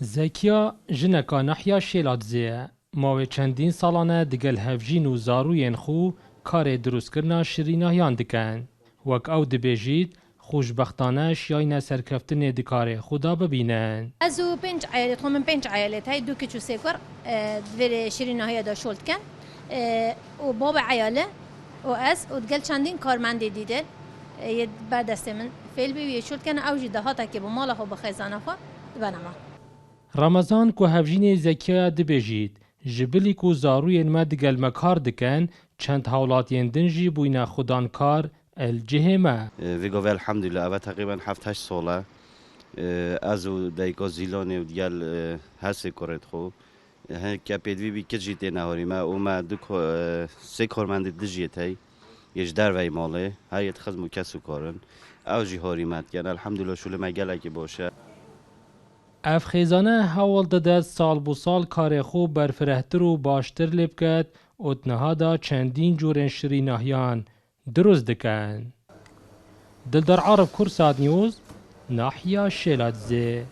زکیا جنکا نحیا شیلاتزه ماوی چندین سالانه دگل هفجین و زاروین خو کار دروست کرنا شریناهیان دکن. وک او دبیجید خوشبختانه شیاین سرکفتن دکار خدا ببینن. ازو پنج عائلة من پنج عائلات هاي دو كيتشو سيكور دفير شيريناهيا دا شولت كان وبابا عياله وأس وتقال شاندين كارماندي ديدل يد بعد من فيل بي يشولت كان أوجي دهاتا كي بماله هو بخزانة فا بنما رمضان کو هفجین زکیا دبیجید جبلی کو زاروین ما دگل مکار دکن چند حولاتین دنجی بوینا خودان کار الجهمه. ویگوی الحمدلله اوه تقریبا 7-8 ساله ازو دایگا زیلانه و دیگل هسته کرد خو که پیدوی بی کجی تی نهاری ما او ما سه کارمند دجیت هی یش در وی ماله هایت خزمو کسو کارن او جی هاری مد گن الحمدلله شوله مگل اگه باشه. افخیزانه حوال داد سال بو سال کار خوب برفرهتر و باشتر لب کد اتنها دا چندین جورن شریناهیان دروز دکن. دلدار عرب کرساد نیوز ناحیه شیلاتزه.